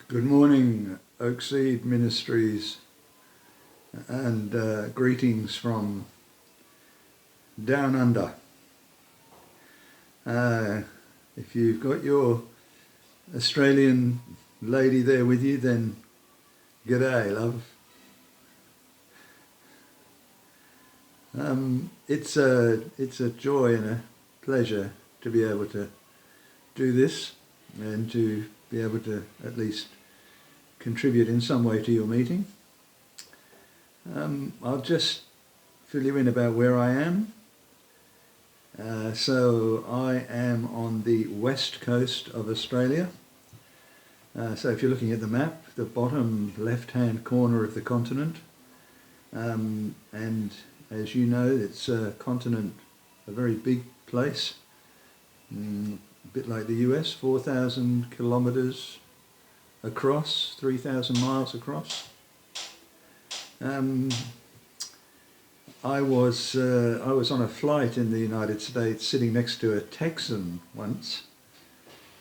Good morning, Oakseed Ministries, and greetings from down under. If you've got your Australian lady there with you, then g'day, love. It's a joy and a pleasure to be able to do this and to be able to at least contribute in some way to your meeting. I'll just fill you in about where I am. So I am on the west coast of Australia. So if you're looking at the map, the bottom left-hand corner of the continent, and as you know, it's a continent, a very big place, a bit like the US, 4,000 kilometres across, 3,000 miles across. I was on a flight in the United States sitting next to a Texan once,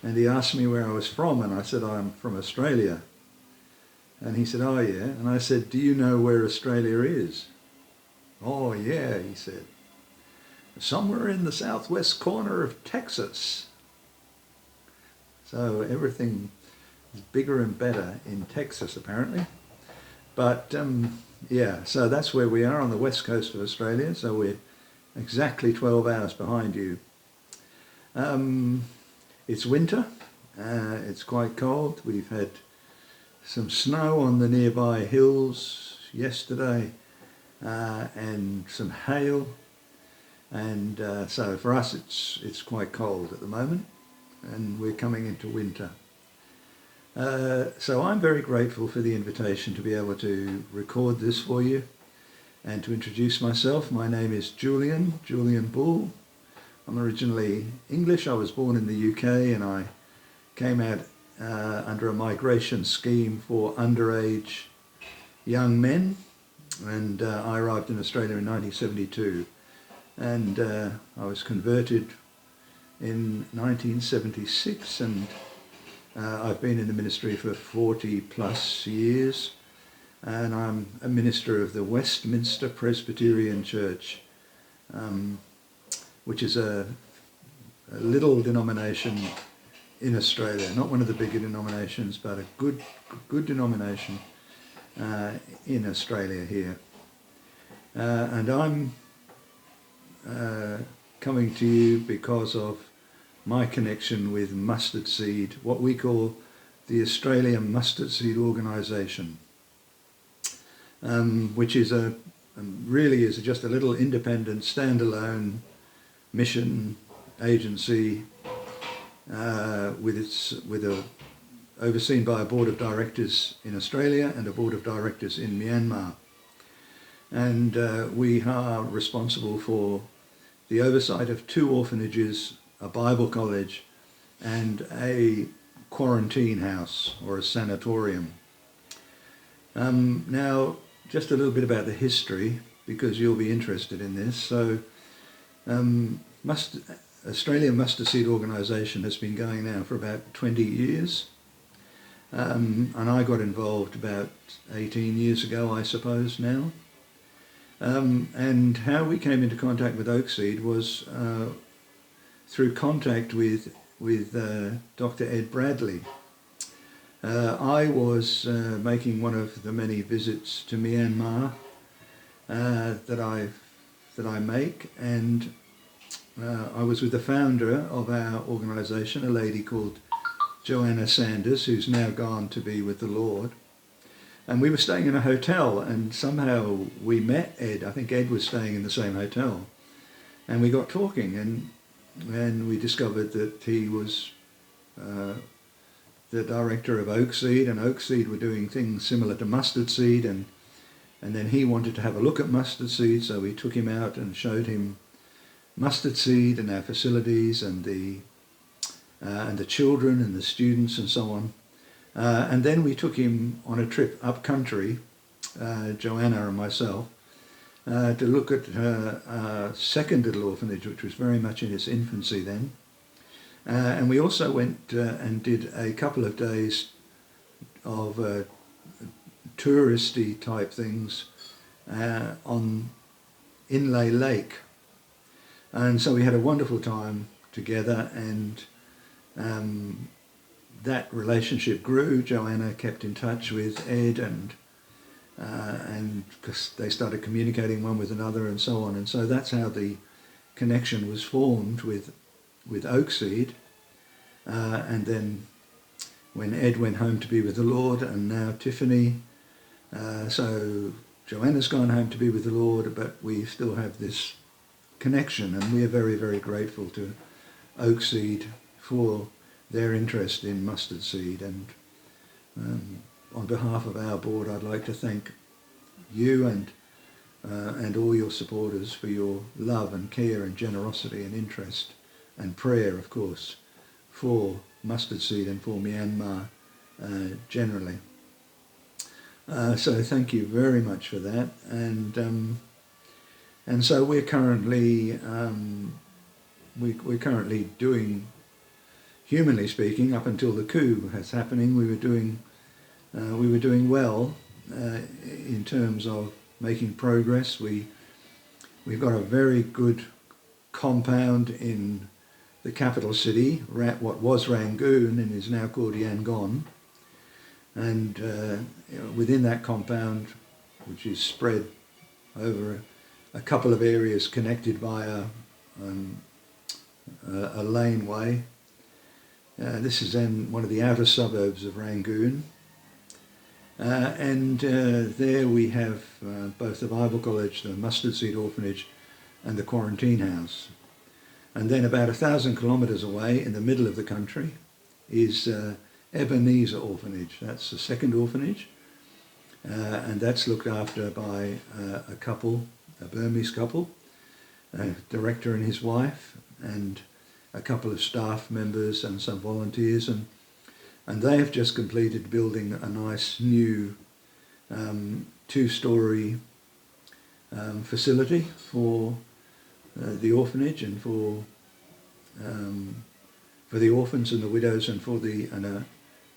and he asked me where I was from, and I said, I'm from Australia. And he said, oh yeah, and I said, do you know where Australia is? Oh yeah, he said, somewhere in the southwest corner of Texas. So everything is bigger and better in Texas apparently. But yeah, so that's where we are on the west coast of Australia, so we're exactly 12 hours behind you. It's winter, it's quite cold. We've had some snow on the nearby hills yesterday and some hail, and so for us it's quite cold at the moment, and we're coming into winter. So I'm very grateful for the invitation to be able to record this for you and to introduce myself. My name is Julian Bull. I'm originally English. I was born in the UK, and I came out under a migration scheme for underage young men, and I arrived in Australia in 1972, and I was converted in 1976, and I've been in the ministry for 40 plus years, and I'm a minister of the Westminster Presbyterian Church, which is a little denomination in Australia, not one of the bigger denominations, but a good denomination in Australia here. And I'm coming to you because of my connection with Mustard Seed, what we call the Australian Mustard Seed Organisation, which is really is just a little independent, standalone mission agency overseen by a board of directors in Australia and a board of directors in Myanmar. And we are responsible for the oversight of 2 orphanages, a Bible college, and a quarantine house or a sanatorium. Now, just a little bit about the history, because you'll be interested in this. So, Australian Mustard Seed Organisation has been going now for about 20 years, and I got involved about 18 years ago, I suppose now. And how we came into contact with Oakseed was through contact with Dr. Ed Bradley. I was making one of the many visits to Myanmar that I make, and I was with the founder of our organisation, a lady called Joanna Sanders, who's now gone to be with the Lord. And we were staying in a hotel, and somehow we met Ed. I think Ed was staying in the same hotel, and we got talking, and we discovered that he was the director of Oakseed, and Oakseed were doing things similar to Mustard Seed, and then he wanted to have a look at Mustard Seed, so we took him out and showed him Mustard Seed and our facilities and the children and the students and so on. And then we took him on a trip up country, Joanna and myself, to look at her second little orphanage, which was very much in its infancy then. And we also went and did a couple of days touristy type things on Inlay Lake. And so we had a wonderful time together, and that relationship grew. Joanna kept in touch with Ed, and because they started communicating one with another and so on. And so that's how the connection was formed with Oakseed. And then when Ed went home to be with the Lord, and now Tiffany. So Joanna's gone home to be with the Lord, but we still have this connection, and we are very, very grateful to Oakseed for their interest in mustard seed. And on behalf of our board, I'd like to thank you and all your supporters for your love and care and generosity and interest and prayer, of course, for mustard seed and for Myanmar generally. So thank you very much for that. And so we're currently doing, humanly speaking, up until the coup was happening, we were doing well in terms of making progress. We've got a very good compound in the capital city, what was Rangoon and is now called Yangon. And within that compound, which is spread over a couple of areas connected by a laneway. This is in one of the outer suburbs of Rangoon. And there we have both the Bible College, the Mustard Seed Orphanage, and the Quarantine House. And then about 1,000 kilometres away, in the middle of the country, is Ebenezer Orphanage. That's the second orphanage, and that's looked after by a couple, a Burmese couple, a director and his wife, and a couple of staff members and some volunteers, and they have just completed building a nice new two-storey facility for the orphanage and for the orphans and the widows, and for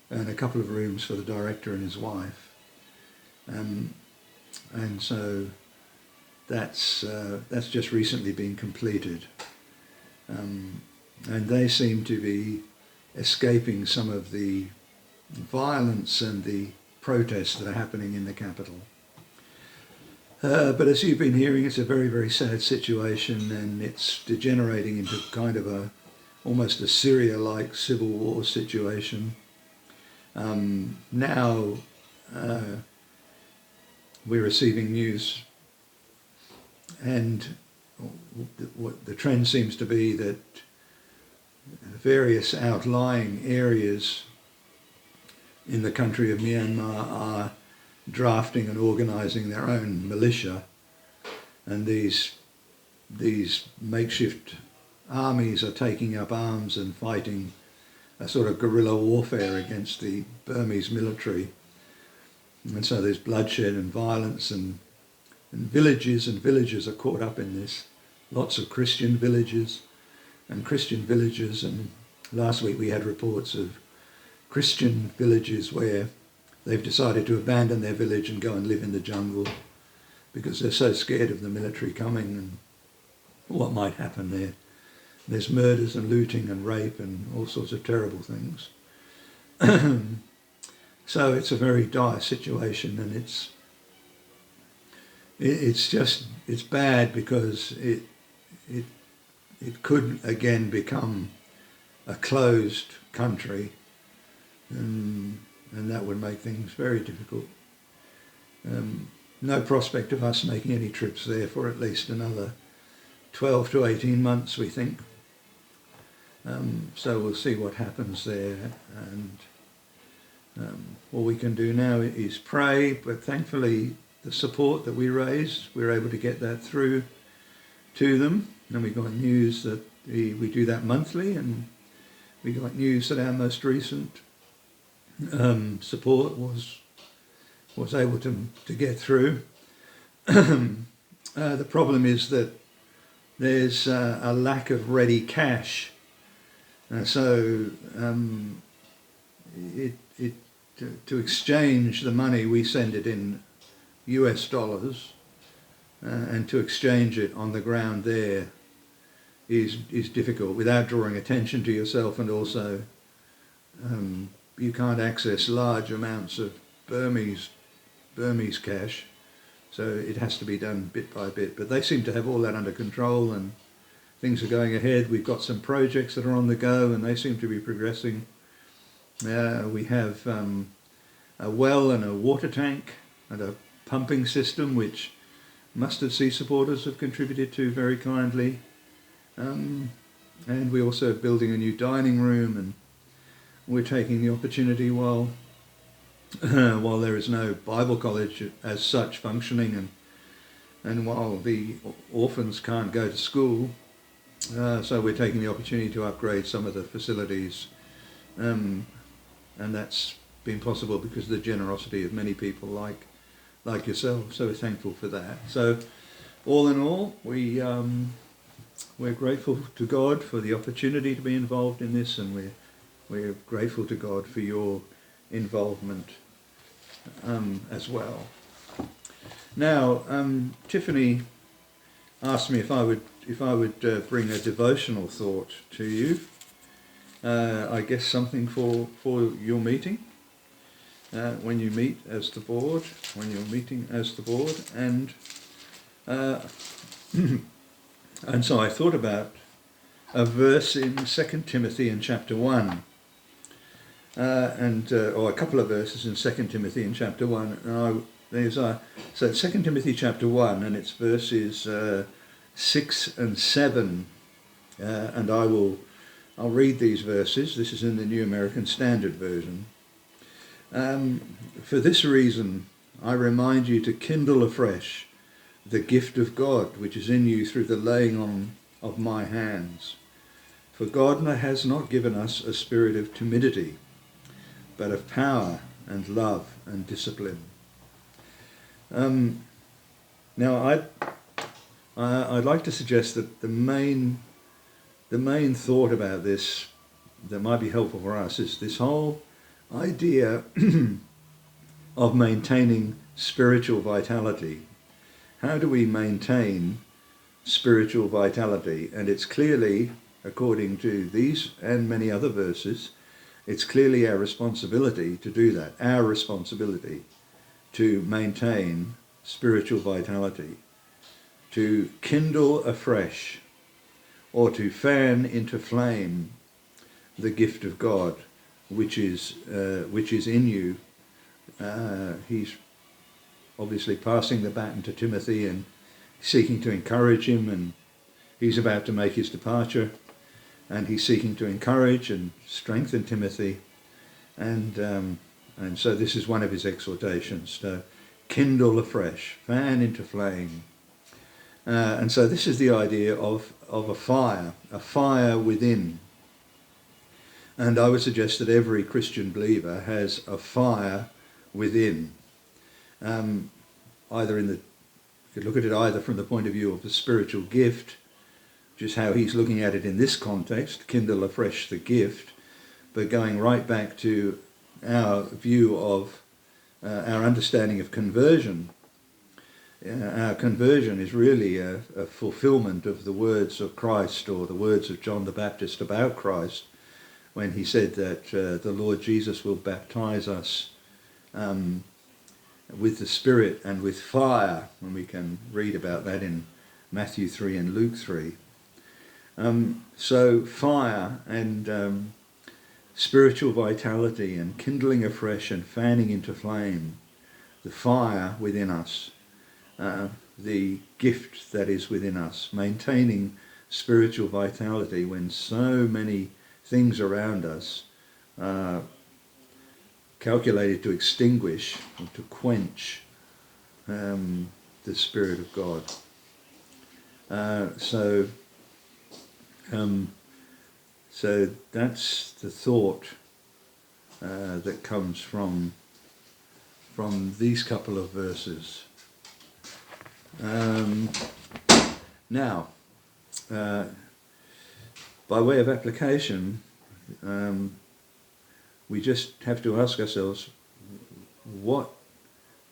and a couple of rooms for the director and his wife. And so that's just recently been completed. And they seem to be escaping some of the violence and the protests that are happening in the capital. But as you've been hearing, it's a very, very sad situation, and it's degenerating into kind of almost a Syria-like civil war situation. Now we're receiving news, and what the trend seems to be that various outlying areas in the country of Myanmar are drafting and organising their own militia, and these makeshift armies are taking up arms and fighting a sort of guerrilla warfare against the Burmese military. And so there's bloodshed and violence, and villages and villagers are caught up in this. Lots of Christian villages and Christian villages, and last week we had reports of Christian villages where they've decided to abandon their village and go and live in the jungle because they're so scared of the military coming and what might happen there. There's murders and looting and rape and all sorts of terrible things. So it's a very dire situation, and it's bad because it could again become a closed country, and that would make things very difficult. No prospect of us making any trips there for at least another 12 to 18 months, we think. So we'll see what happens there, and all we can do now is pray, but thankfully the support that we raised, we're able to get that through to them, and we got news that we do that monthly, and we got news that our most recent support was able to get through. The problem is that there's a lack of ready cash, so to exchange the money, we send it in US dollars, and to exchange it on the ground there is difficult without drawing attention to yourself, and also you can't access large amounts of Burmese cash, so it has to be done bit by bit. But they seem to have all that under control, and things are going ahead. We've got some projects that are on the go, and they seem to be progressing. We have a well and a water tank and a pumping system, which Mustard Seed supporters have contributed to very kindly. And we're also building a new dining room, and we're taking the opportunity while there is no Bible college as such functioning, and while the orphans can't go to school, so we're taking the opportunity to upgrade some of the facilities, and that's been possible because of the generosity of many people like yourself. So we're thankful for that. So all in all, we're grateful to God for the opportunity to be involved in this, and we're grateful to God for your involvement as well. Now, Tiffany asked me if I would bring a devotional thought to you. I guess something for your meeting when you meet as the board, when you're meeting as the board, and and so I thought about a verse in 2 Timothy in chapter 1, or a couple of verses in 2 Timothy in chapter 1. So 2 Timothy chapter 1, and it's verses 6 and 7, and I'll read these verses. This is in the New American Standard Version. For this reason, I remind you to kindle afresh the gift of God which is in you through the laying on of my hands. For God has not given us a spirit of timidity, but of power and love and discipline. Now, I'd like to suggest that the main thought about this that might be helpful for us is this whole idea of maintaining spiritual vitality. How do we maintain spiritual vitality? And it's clearly, according to these and many other verses, it's clearly our responsibility to do that, our responsibility to maintain spiritual vitality, to kindle afresh or to fan into flame the gift of God which is in you. He's obviously passing the baton to Timothy and seeking to encourage him, and he's about to make his departure, and he's seeking to encourage and strengthen Timothy, and so this is one of his exhortations, to kindle afresh, fan into flame. And so this is the idea of a fire within. And I would suggest that every Christian believer has a fire within. You could look at it either from the point of view of the spiritual gift, which is how he's looking at it in this context, kindle afresh the gift, but going right back to our view of our understanding of conversion. Our conversion is really a fulfillment of the words of Christ, or the words of John the Baptist about Christ, when he said that the Lord Jesus will baptize us with the Spirit and with fire, and we can read about that in Matthew 3 and Luke 3. So fire and spiritual vitality and kindling afresh and fanning into flame the fire within us, the gift that is within us, maintaining spiritual vitality when so many things around us are calculated to extinguish or to quench the Spirit of God. So that's the thought that comes from these couple of verses. Now, by way of application, we just have to ask ourselves, what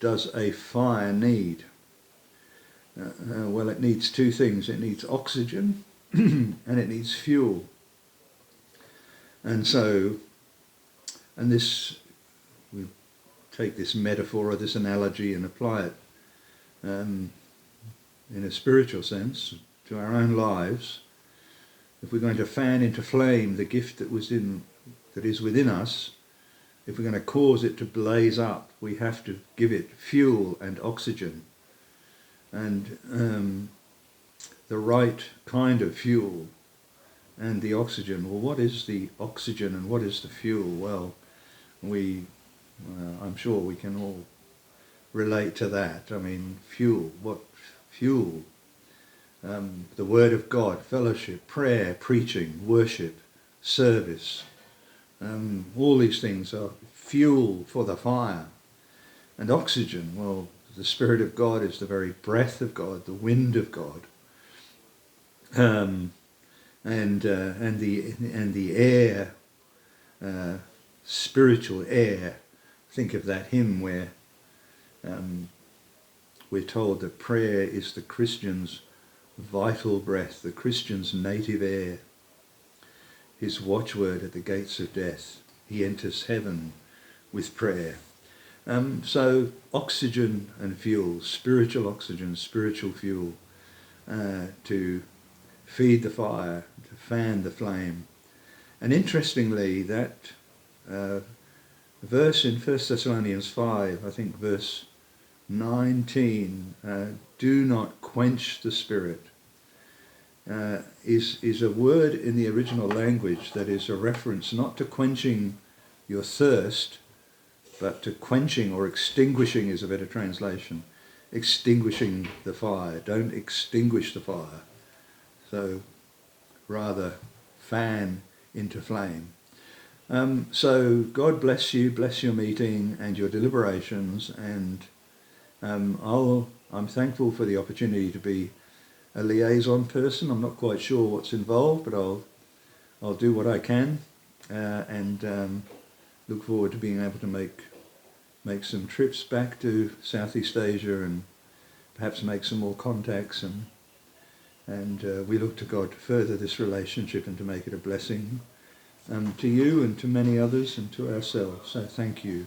does a fire need? Well, it needs two things. It needs oxygen and it needs fuel. And so, this, we take this metaphor or this analogy and apply it in a spiritual sense to our own lives. If we're going to fan into flame the gift that is within us, if we're going to cause it to blaze up, we have to give it fuel and oxygen. And the right kind of fuel and the oxygen. Well, what is the oxygen and what is the fuel? Well, I'm sure we can all relate to that. I mean, fuel, what fuel? The Word of God, fellowship, prayer, preaching, worship, service. All these things are fuel for the fire. And oxygen, well, the Spirit of God is the very breath of God, the wind of God. And the air, spiritual air. Think of that hymn where we're told that prayer is the Christian's vital breath, the Christian's native air. His watchword at the gates of death. He enters heaven with prayer. So oxygen and fuel, spiritual oxygen, spiritual fuel, to feed the fire, to fan the flame. And interestingly, that verse in 1 Thessalonians 5, I think verse 19, do not quench the Spirit, is a word in the original language that is a reference not to quenching your thirst, but to quenching or extinguishing is a better translation. Extinguishing the fire. Don't extinguish the fire. So rather fan into flame. So God bless you, bless your meeting and your deliberations, and I'm thankful for the opportunity to be a liaison person. I'm not quite sure what's involved, but I'll do what I can, and look forward to being able to make some trips back to Southeast Asia and perhaps make some more contacts, and we look to God to further this relationship and to make it a blessing to you and to many others and to ourselves. So thank you.